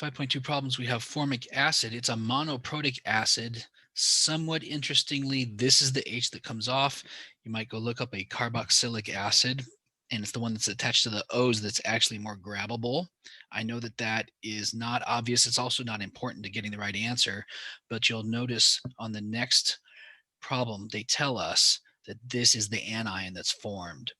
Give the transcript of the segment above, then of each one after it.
5.2 problems, we have formic acid. It's a monoprotic acid. Somewhat interestingly, this is the H that comes off. You might go look up a carboxylic acid, and it's the one that's attached to the O's that's actually more grabbable. I know that that is not obvious. It's also not important to getting the right answer, but you'll notice on the next problem, they tell us that this is the anion that's formed.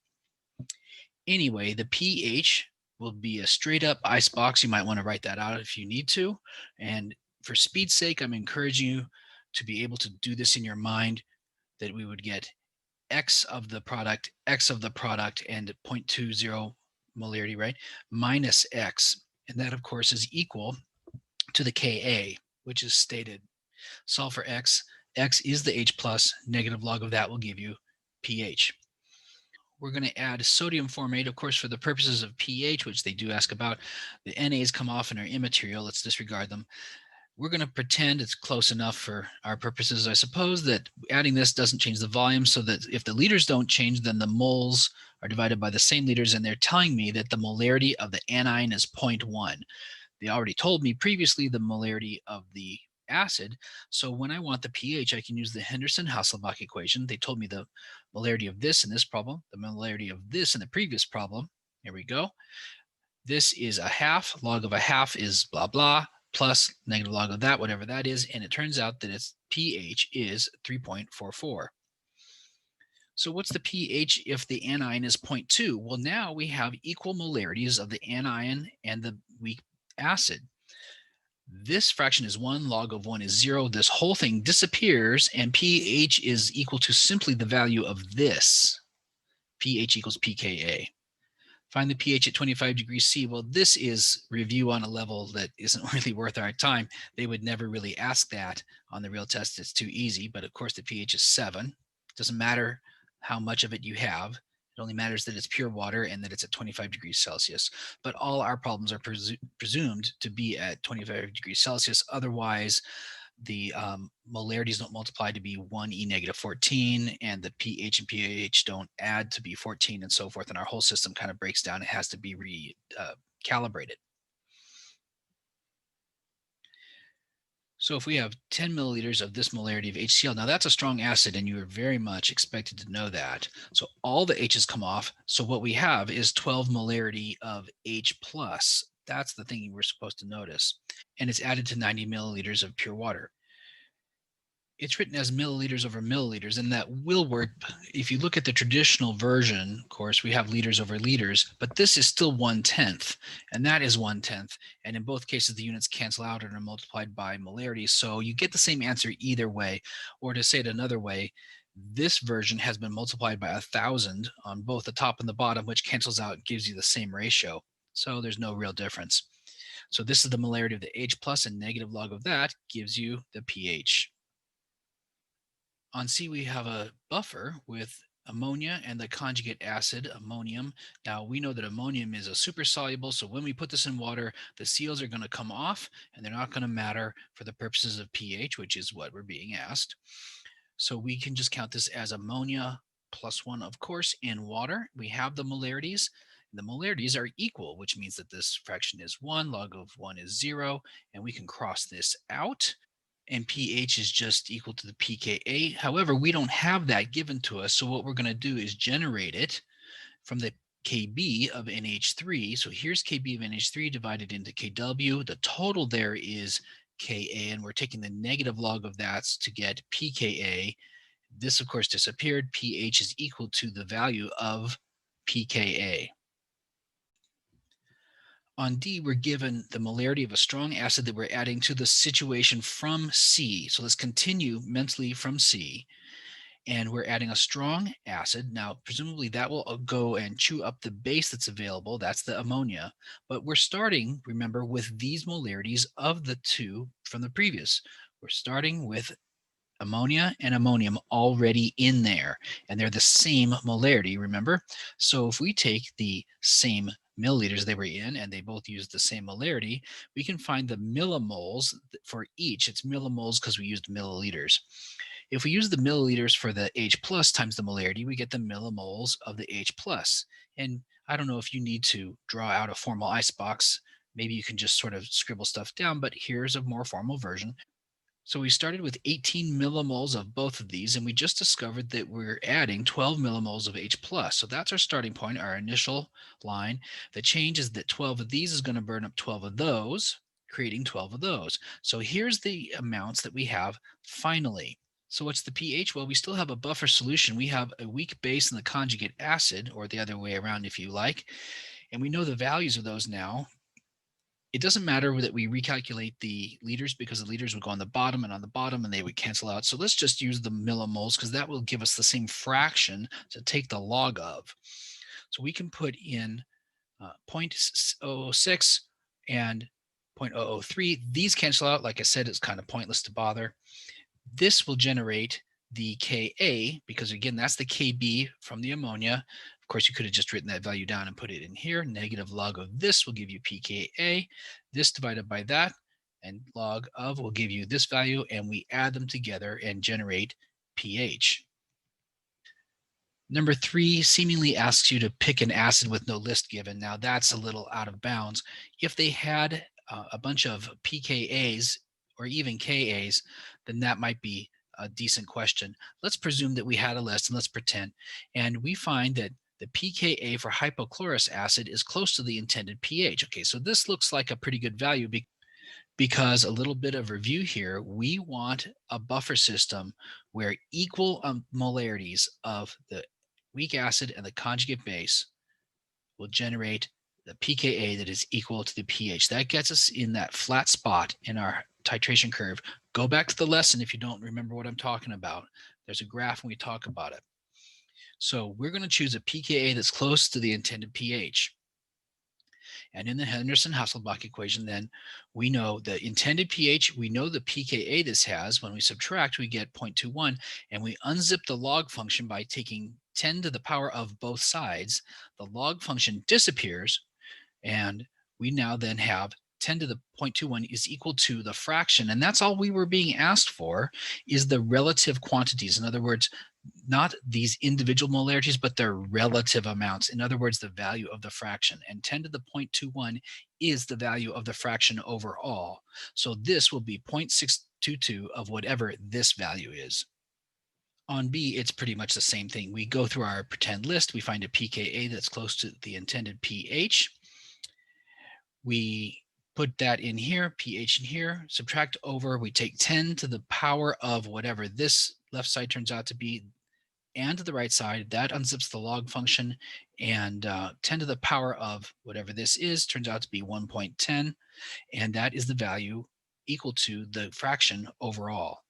Anyway, the pH will be a straight up ice box. You might want to write that out if you need to. And for speed's sake, I'm encouraging you to be able to do this in your mind, that we would get X of the product, and 0.20 molarity, right? Minus X. And that, of course, is equal to the Ka, which is stated. Solve for X. X is the H plus. Negative log of that will give you pH. We're going to add sodium formate, of course, for the purposes of pH, which they do ask about. The NAs come off and are immaterial. Let's disregard them. We're going to pretend it's close enough for our purposes, I suppose, that adding this doesn't change the volume, so that if the liters don't change, then the moles are divided by the same liters, and they're telling me that the molarity of the anion is 0.1. They already told me previously the molarity of the acid. So when I want the pH, I can use the Henderson-Hasselbalch equation. They told me the molarity of this in this problem, the molarity of this in the previous problem. Here we go. This is a half. Log of a half is blah, blah, plus negative log of that, whatever that is. And it turns out that its pH is 3.44. So what's the pH if the anion is 0.2? Well, now we have equal molarities of the anion and the weak acid. This fraction is 1, log of 1 is 0. This whole thing disappears, and pH is equal to simply the value of this. pH equals pKa. Find the pH at 25 degrees C. Well, this is review on a level that isn't really worth our time. They would never really ask that on the real test. It's too easy. But of course, the pH is 7. It doesn't matter how much of it you have. It only matters that it's pure water and that it's at 25 degrees Celsius. But all our problems are presumed to be at 25 degrees Celsius. Otherwise, the molarities don't multiply to be 1e negative 14, and the pH and pH don't add to be 14, and so forth. And our whole system kind of breaks down. It has to be recalibrated. So if we have 10 milliliters of this molarity of HCl, now that's a strong acid, and you are very much expected to know that. So all the H's come off. So what we have is 12 molarity of H plus. That's the thing we're supposed to notice. And it's added to 90 milliliters of pure water. It's written as milliliters over milliliters, and that will work. If you look at the traditional version, of course, we have liters over liters, but this is still 1/10, and that is 1/10. And in both cases, the units cancel out and are multiplied by molarity. So you get the same answer either way. Or to say it another way, this version has been multiplied by 1,000 on both the top and the bottom, which cancels out and gives you the same ratio. So there's no real difference. So this is the molarity of the H plus, and negative log of that gives you the pH. On C, we have a buffer with ammonia and the conjugate acid, ammonium. Now, we know that ammonium is a supersoluble, so when we put this in water, the seals are going to come off, and they're not going to matter for the purposes of pH, which is what we're being asked. So we can just count this as ammonia plus 1, of course, in water. We have the molarities. The molarities are equal, which means that this fraction is 1, log of 1 is 0, and we can cross this out, and pH is just equal to the pKa. However, we don't have that given to us, so what we're going to do is generate it from the Kb of NH3. So here's Kb of NH3 divided into Kw. The total there is Ka, and we're taking the negative log of that to get pKa. This, of course, disappeared. pH is equal to the value of pKa. On D, we're given the molarity of a strong acid that we're adding to the situation from C. So let's continue mentally from C. And we're adding a strong acid. Now, presumably that will go and chew up the base that's available. That's the ammonia. But we're starting, remember, with these molarities of the two from the previous. We're starting with ammonia and ammonium already in there, and they're the same molarity, remember? So if we take the same milliliters they were in, and they both use the same molarity, we can find the millimoles for each. It's millimoles because we used milliliters. If we use the milliliters for the H plus times the molarity, we get the millimoles of the H plus. And I don't know if you need to draw out a formal icebox Maybe you can just sort of scribble stuff down, but here's a more formal version. So we started with 18 millimoles of both of these, and we just discovered that we're adding 12 millimoles of H plus. So that's our starting point, our initial line. The change is that 12 of these is going to burn up 12 of those, creating 12 of those. So here's the amounts that we have finally. So what's the pH? Well, we still have a buffer solution. We have a weak base in the conjugate acid, or the other way around if you like, and we know the values of those now. It doesn't matter that we recalculate the liters because the liters would go on the bottom and they would cancel out. So let's just use the millimoles because that will give us the same fraction to take the log of. So we can put in 0.006 and 0.003. These cancel out. Like I said, it's kind of pointless to bother. This will generate the Ka, because again, that's the Kb from the ammonia. Of course, you could have just written that value down and put it in here. Negative log of this will give you pKa. This divided by that, and log of will give you this value, and we add them together and generate pH. Number 3 seemingly asks you to pick an acid with no list given. Now that's a little out of bounds. If they had a bunch of pKa's or even Ka's, then that might be a decent question. Let's presume that we had a list, and let's pretend. And we find that the pKa for hypochlorous acid is close to the intended pH. Okay, so this looks like a pretty good value because a little bit of review here, we want a buffer system where equal molarities of the weak acid and the conjugate base will generate the pKa that is equal to the pH. That gets us in that flat spot in our titration curve. Go back to the lesson if you don't remember what I'm talking about. There's a graph and we talk about it. So we're going to choose a pKa that's close to the intended pH. And in the Henderson-Hasselbalch equation, then we know the intended pH, we know the pKa this has. When we subtract, we get 0.21, and we unzip the log function by taking 10 to the power of both sides. The log function disappears, and we now then have 10 to the 0.21 is equal to the fraction. And that's all we were being asked for, is the relative quantities. In other words, not these individual molarities, but their relative amounts. In other words, the value of the fraction. And 10 to the 0.21 is the value of the fraction overall. So this will be 0.622 of whatever this value is. On B, it's pretty much the same thing. We go through our pretend list. We find a pKa that's close to the intended pH. We put that in here, pH in here, subtract over. We take 10 to the power of whatever this left side turns out to be, and to the right side. That unzips the log function, and 10 to the power of whatever this is turns out to be 1.10, and that is the value equal to the fraction overall.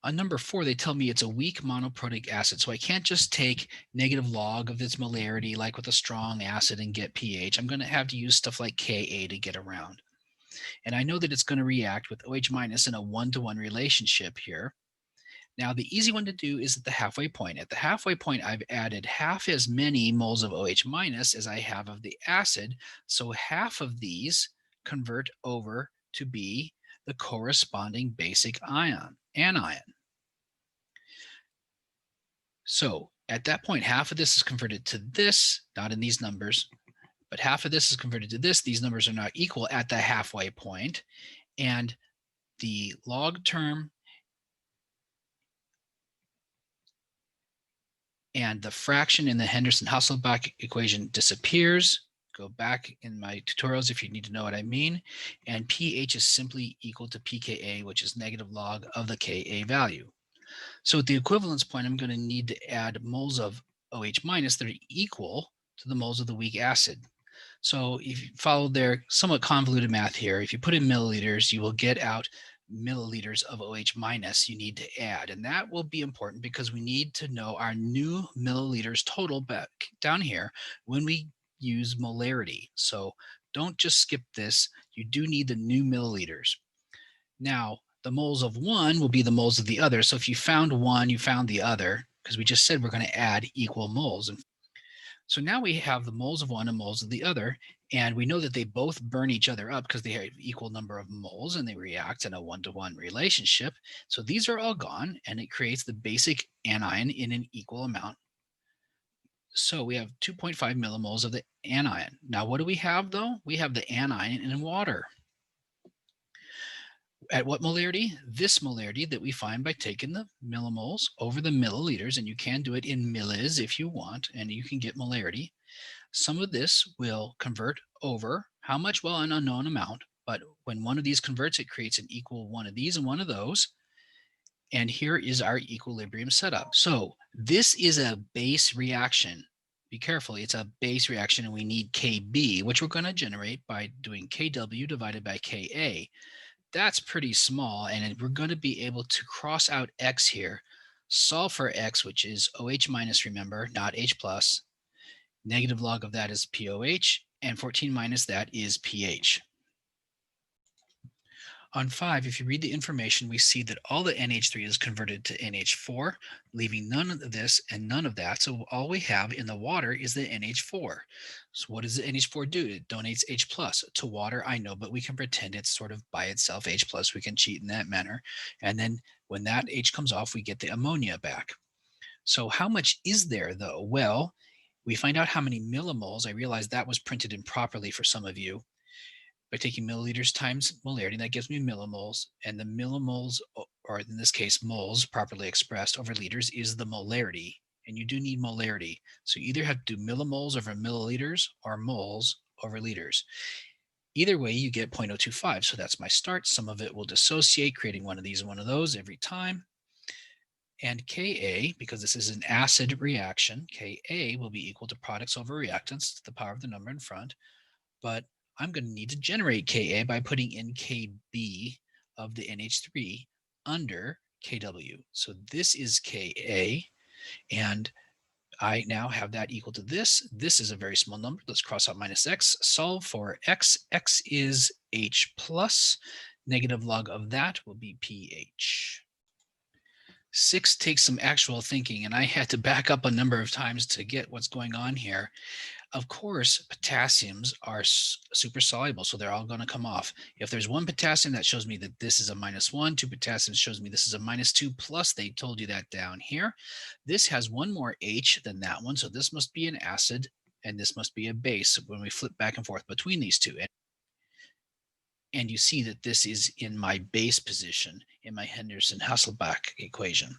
On number 4, they tell me it's a weak monoprotic acid. So I can't just take negative log of its molarity like with a strong acid and get pH. I'm going to have to use stuff like Ka to get around. And I know that it's going to react with OH minus in a 1-to-1 relationship here. Now, the easy one to do is at the halfway point. At the halfway point, I've added half as many moles of OH minus as I have of the acid. So half of these convert over to be the corresponding basic ion, anion. So at that point, half of this is converted to this, not in these numbers, but half of this is converted to this. These numbers are not equal at the halfway point, and the log term and the fraction in the Henderson-Hasselbalch equation disappears. Go back in my tutorials if you need to know what I mean. And pH is simply equal to pKa, which is negative log of the Ka value. So at the equivalence point, I'm going to need to add moles of OH minus that are equal to the moles of the weak acid. So if you follow their somewhat convoluted math here, if you put in milliliters, you will get out milliliters of OH minus you need to add. And that will be important because we need to know our new milliliters total back down here when we use molarity. So don't just skip this. You do need the new milliliters. Now, the moles of one will be the moles of the other. So if you found one, you found the other, because we just said we're going to add equal moles. So now we have the moles of one and moles of the other, and we know that they both burn each other up because they have equal number of moles and they react in a 1-to-1 relationship. So these are all gone, and it creates the basic anion in an equal amount. So we have 2.5 millimoles of the anion. Now, what do we have though? We have the anion in water. At what molarity? This molarity that we find by taking the millimoles over the milliliters, and you can do it in millis if you want, and you can get molarity. Some of this will convert over how much? Well, an unknown amount, but when one of these converts, it creates an equal one of these and one of those. And here is our equilibrium setup. So this is a base reaction. Be careful, it's a base reaction and we need Kb, which we're going to generate by doing Kw divided by Ka. That's pretty small, and we're going to be able to cross out X here, solve for X, which is OH minus, remember, not H plus. Negative log of that is POH, and 14 minus that is pH. On 5, if you read the information, we see that all the NH3 is converted to NH4, leaving none of this and none of that. So all we have in the water is the NH4. So what does the NH4 do? It donates H plus to water, I know, but we can pretend it's sort of by itself H plus. We can cheat in that manner. And then when that H comes off, we get the ammonia back. So how much is there though? Well, we find out how many millimoles. I realize that was printed improperly for some of you. By taking milliliters times molarity, that gives me millimoles, and the millimoles, or in this case moles properly expressed over liters, is the molarity, and you do need molarity. So you either have to do millimoles over milliliters or moles over liters. Either way, you get 0.025, so that's my start. Some of it will dissociate, creating one of these and one of those every time. And Ka, because this is an acid reaction, Ka will be equal to products over reactants to the power of the number in front, but I'm going to need to generate Ka by putting in Kb of the NH3 under Kw. So this is Ka, and I now have that equal to this. This is a very small number. Let's cross out minus x, solve for x. X is H plus. Negative log of that will be pH. 6 takes some actual thinking, and I had to back up a number of times to get what's going on here. Of course, potassiums are super soluble, so they're all going to come off. If there's one potassium, that shows me that this is a -1. Two potassiums shows me this is a -2 plus. They told you that down here. This has one more H than that one, so this must be an acid, and this must be a base when we flip back and forth between these two. And you see that this is in my base position in my Henderson-Hasselbalch equation.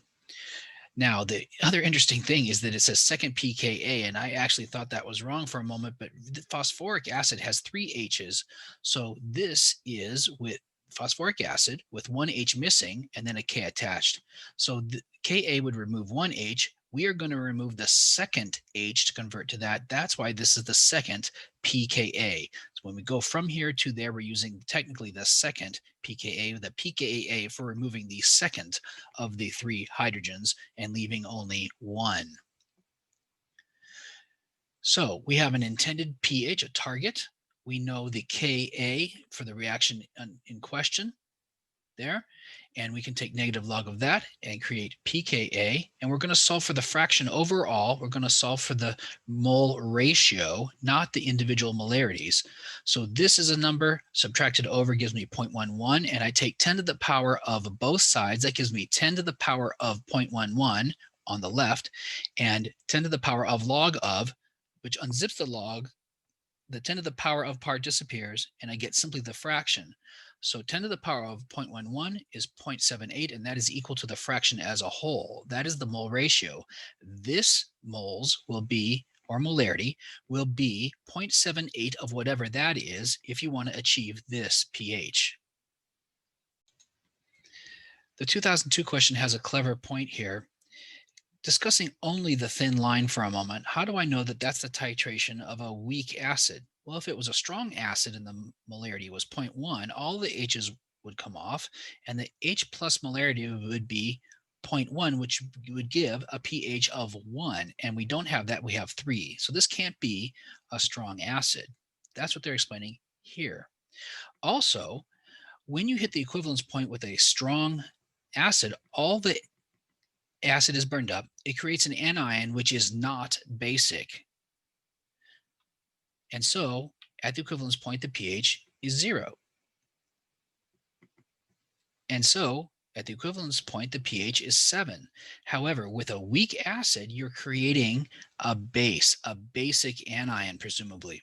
Now, the other interesting thing is that it says second pKa, and I actually thought that was wrong for a moment, but the phosphoric acid has 3 H's. So this is with phosphoric acid with 1 H missing and then a K attached. So the Ka would remove 1 H. We are going to remove the second H to convert to that. That's why this is the second pKa. So when we go from here to there, we're using technically the second pKa, the pKa for removing the second of the 3 hydrogens and leaving only 1. So we have an intended pH, a target. We know the Ka for the reaction in question there, and we can take negative log of that and create pKa, and we're going to solve for the fraction overall. We're going to solve for the mole ratio, not the individual molarities. So this is a number subtracted over gives me 0.11, and I take 10 to the power of both sides. That gives me 10 to the power of 0.11 on the left, and 10 to the power of log of, which unzips the log. The 10 to the power of part disappears, and I get simply the fraction. So 10 to the power of 0.11 is 0.78, and that is equal to the fraction as a whole. That is the mole ratio. This moles will be, or molarity, will be 0.78 of whatever that is if you want to achieve this pH. The 2002 question has a clever point here. Discussing only the thin line for a moment, how do I know that that's the titration of a weak acid? Well, if it was a strong acid and the molarity was 0.1, all the H's would come off, and the H plus molarity would be 0.1, which would give a pH of 1. And we don't have that, we have 3. So this can't be a strong acid. That's what they're explaining here. Also, when you hit the equivalence point with a strong acid, all the acid is burned up. It creates an anion, which is not basic. And so at the equivalence point, the pH is 0. And so At the equivalence point, the pH is 7. However, with a weak acid, you're creating a base, a basic anion, presumably.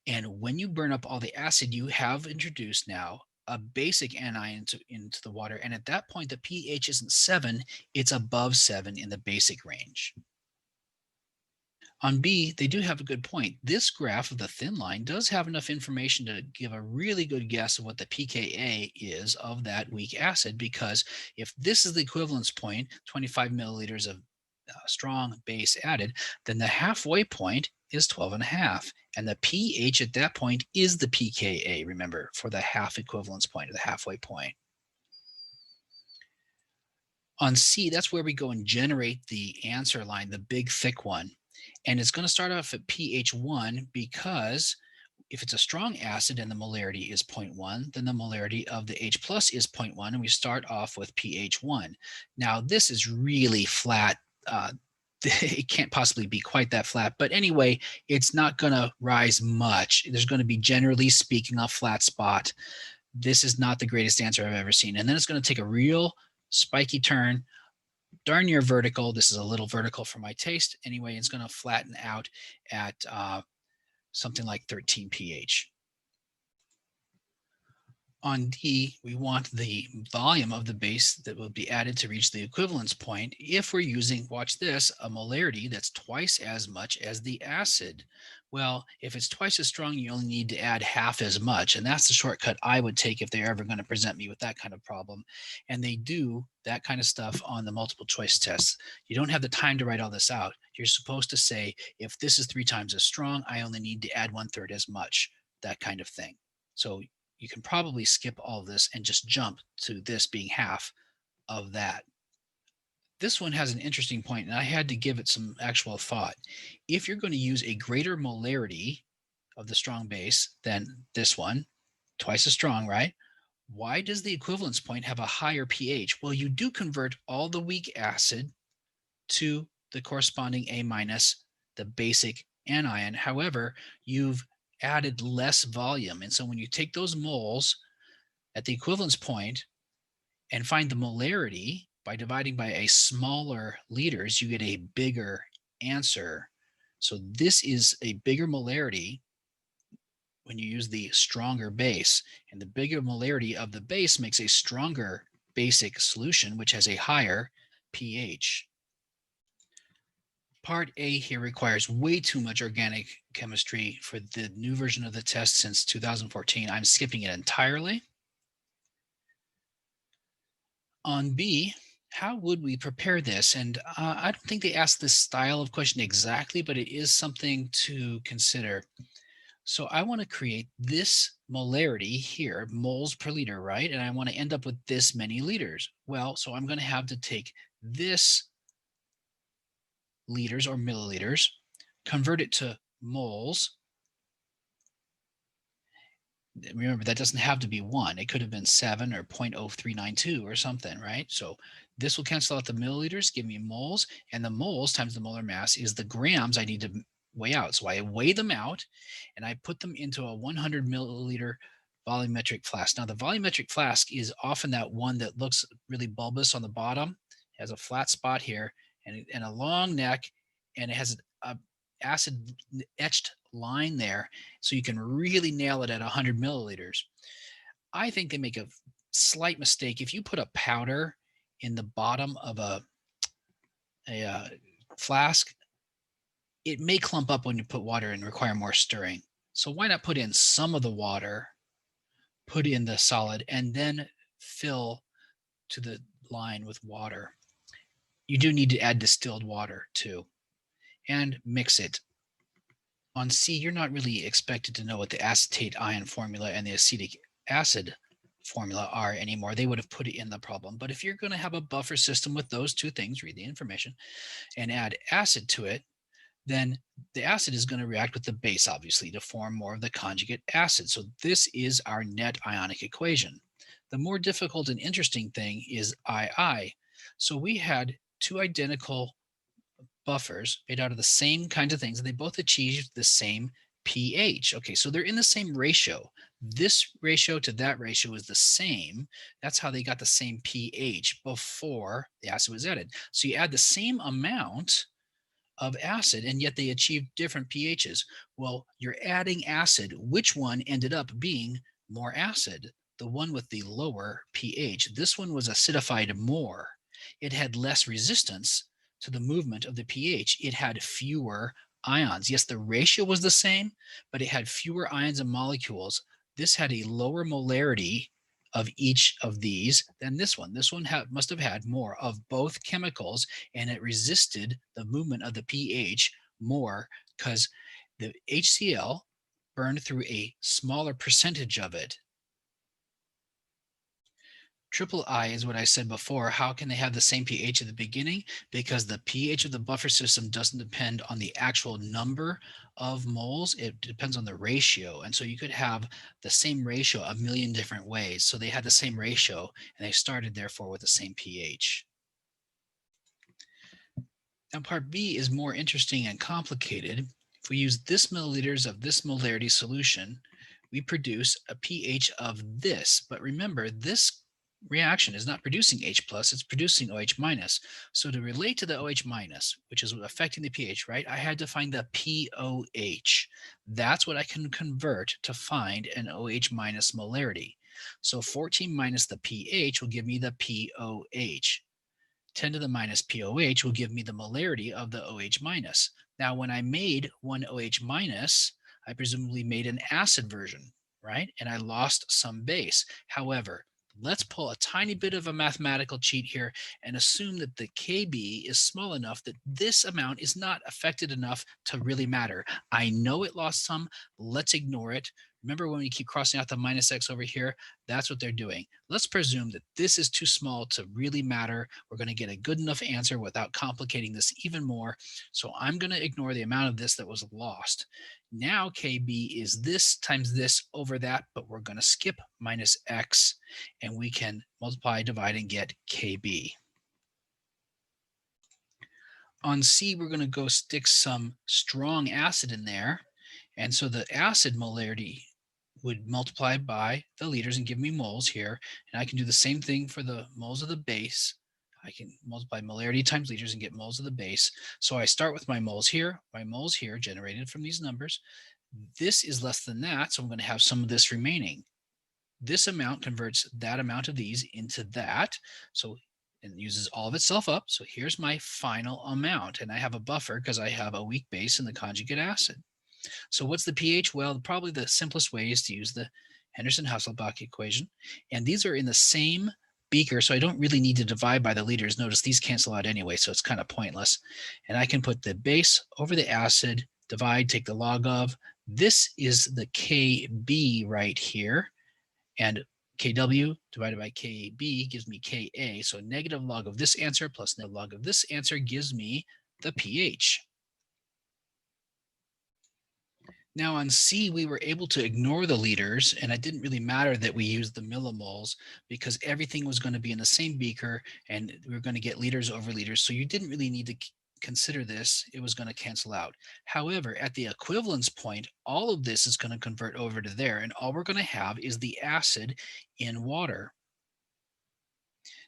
And when you burn up all the acid, you have introduced now a basic anion into the water. And at that point, the pH isn't 7, it's above 7 in the basic range. On B, they do have a good point. This graph of the thin line does have enough information to give a really good guess of what the pKa is of that weak acid, because if this is the equivalence point, 25 milliliters of strong base added, then the halfway point is 12 and a half. And the pH at that point is the pKa, remember, for the half equivalence point or the halfway point. On C, that's where we go and generate the answer line, the big thick one. And it's going to start off at pH 1 because if it's a strong acid and the molarity is 0.1, then the molarity of the H plus is 0.1, and we start off with pH 1. Now, this is really flat. It can't possibly be quite that flat, but anyway, it's not going to rise much. There's going to be, generally speaking, a flat spot. This is not the greatest answer I've ever seen. And then it's going to take a real spiky turn, darn near vertical. This is a little vertical for my taste. Anyway, it's going to flatten out at something like 13 pH. On D, we want the volume of the base that will be added to reach the equivalence point if we're using, watch this, a molarity that's twice as much as the acid. Well, if it's twice as strong, you only need to add half as much. And that's the shortcut I would take if they're ever going to present me with that kind of problem. And they do that kind of stuff on the multiple choice tests. You don't have the time to write all this out. You're supposed to say, if this is 3 times as strong, I only need to add 1/3 as much, that kind of thing. So you can probably skip all of this and just jump to this being half of that. This one has an interesting point, and I had to give it some actual thought. If you're going to use a greater molarity of the strong base than this one, twice as strong, right? Why does the equivalence point have a higher pH? Well, you do convert all the weak acid to the corresponding A minus, the basic anion. However, you've added less volume. And so when you take those moles at the equivalence point and find the molarity by dividing by a smaller liters, you get a bigger answer. So this is a bigger molarity when you use the stronger base. And the bigger molarity of the base makes a stronger basic solution, which has a higher pH. Part A here requires way too much organic chemistry for the new version of the test since 2014. I'm skipping it entirely. On B, how would we prepare this? And I don't think they asked this style of question exactly, but it is something to consider. So I want to create this molarity here, moles per liter, right? And I want to end up with this many liters. Well, so I'm going to have to take this liters or milliliters, convert it to moles. Remember, that doesn't have to be 1. It could have been 7 or 0.0392 or something, right? So this will cancel out the milliliters, give me moles, and the moles times the molar mass is the grams I need to weigh out. So I weigh them out, and I put them into a 100 milliliter volumetric flask. Now, the volumetric flask is often that one that looks really bulbous on the bottom, has a flat spot here, and a long neck, and it has a acid etched line there, so you can really nail it at 100 milliliters. I think they make a slight mistake. If you put a powder in the bottom of a flask, it may clump up when you put water and require more stirring. So why not put in some of the water, put in the solid, and then fill to the line with water. You do need to add distilled water too, and mix it. On C, you're not really expected to know what the acetate ion formula and the acetic acid formula are anymore. They would have put it in the problem. But if you're going to have a buffer system with those two things, read the information, and add acid to it, then the acid is going to react with the base, obviously, to form more of the conjugate acid. So this is our net ionic equation. The more difficult and interesting thing is II. So we had two identical buffers made out of the same kinds of things, and they both achieved the same pH. Okay, so they're in the same ratio. This ratio to that ratio is the same. That's how they got the same pH before the acid was added. So you add the same amount of acid, and yet they achieved different pHs. Well, you're adding acid. Which one ended up being more acid? The one with the lower pH. This one was acidified more. It had less resistance to the movement of the pH. It had fewer ions. Yes, the ratio was the same, but it had fewer ions and molecules. This had a lower molarity of each of these than this one. This one must have had more of both chemicals, and it resisted the movement of the pH more because the HCl burned through a smaller percentage of it. Triple I is what I said before. How can they have the same pH at the beginning? Because the pH of the buffer system doesn't depend on the actual number of moles. It depends on the ratio. And so you could have the same ratio a million different ways. So they had the same ratio and they started therefore with the same pH. Now part B is more interesting and complicated. If we use this milliliters of this molarity solution, we produce a pH of this. But remember, this reaction is not producing H plus, it's producing OH minus. So to relate to the OH minus, which is affecting the pH, right, I had to find the POH. That's what I can convert to find an OH minus molarity. So 14 minus the pH will give me the POH. 10 to the minus POH will give me the molarity of the OH minus. Now, when I made one OH minus, I presumably made an acid version, right? And I lost some base. However, let's pull a tiny bit of a mathematical cheat here and assume that the KB is small enough that this amount is not affected enough to really matter. I know it lost some. Let's ignore it. Remember when we keep crossing out the minus X over here? That's what they're doing. Let's presume that this is too small to really matter. We're going to get a good enough answer without complicating this even more. So I'm going to ignore the amount of this that was lost. Now KB is this times this over that, but we're going to skip minus X and we can multiply, divide, and get KB. On C, we're going to go stick some strong acid in there. And so the acid molarity would multiply by the liters and give me moles here. And I can do the same thing for the moles of the base. I can multiply molarity times liters and get moles of the base. So I start with my moles here generated from these numbers. This is less than that, so I'm going to have some of this remaining. This amount converts that amount of these into that. So it uses all of itself up. So here's my final amount. And I have a buffer because I have a weak base in the conjugate acid. So what's the pH? Well, probably the simplest way is to use the Henderson-Hasselbalch equation. And these are in the same beaker, so I don't really need to divide by the liters. Notice these cancel out anyway, so it's kind of pointless. And I can put the base over the acid, divide, take the log of. This is the KB right here. And KW divided by KB gives me KA. So negative log of this answer plus negative log of this answer gives me the pH. Now on C, we were able to ignore the liters, and it didn't really matter that we used the millimoles because everything was going to be in the same beaker and we were going to get liters over liters. So you didn't really need to consider this. It was going to cancel out. However, at the equivalence point, all of this is going to convert over to there, and all we're going to have is the acid in water.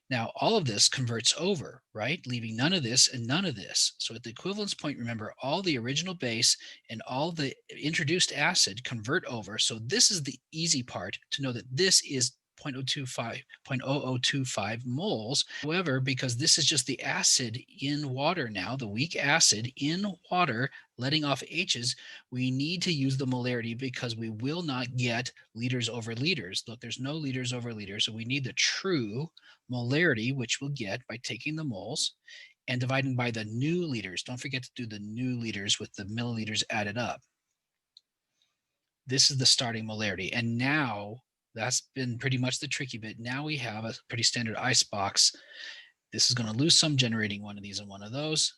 Now, all of this converts over, right? Leaving none of this and none of this. So at the equivalence point, remember, all the original base and all the introduced acid convert over. So this is the easy part to know that this is 0.0025 moles. However, because this is just the acid in water now, the weak acid in water letting off H's, we need to use the molarity because we will not get liters over liters. Look, there's no liters over liters, so we need the true molarity, which we'll get by taking the moles and dividing by the new liters. Don't forget to do the new liters with the milliliters added up. This is the starting molarity. And now that's been pretty much the tricky bit. Now we have a pretty standard ice box. This is going to lose some, generating one of these and one of those.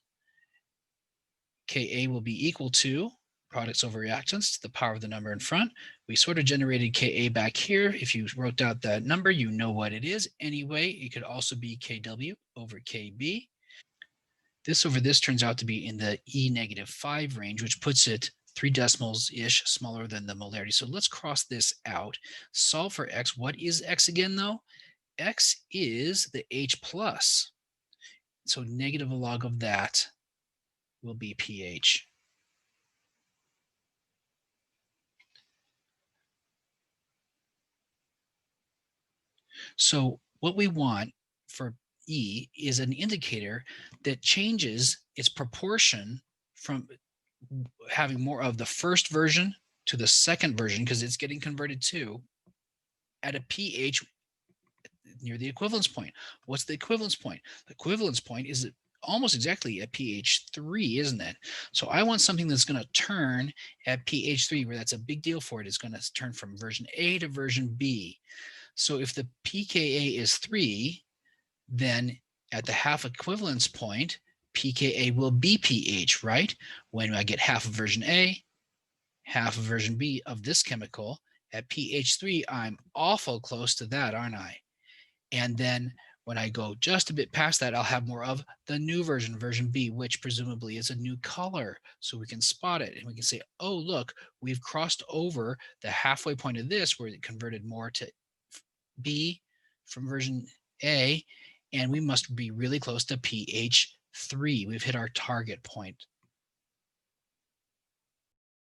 Ka will be equal to products over reactants to the power of the number in front. We sort of generated Ka back here. If you wrote out that number, you know what it is. Anyway, it could also be Kw over Kb. This over this turns out to be in the E-5 range, which puts it 3 decimals-ish smaller than the molarity. So let's cross this out. Solve for x. What is x again, though? X is the H plus. So negative a log of that will be pH. So what we want for E is an indicator that changes its proportion from having more of the first version to the second version, because it's getting converted to, at a pH near the equivalence point. What's the equivalence point? The equivalence point is almost exactly at pH 3, isn't it? So I want something that's going to turn at pH 3, where that's a big deal for it. It's going to turn from version A to version B. So if the pKa is 3, then at the half equivalence point, pKa will be pH, right? When I get half of version A, half of version B of this chemical, at pH 3, I'm awful close to that, aren't I? And then when I go just a bit past that, I'll have more of the new version, version B, which presumably is a new color. So we can spot it and we can say, oh, look, we've crossed over the halfway point of this where it converted more to B from version A, and we must be really close to pH 3. We've hit our target point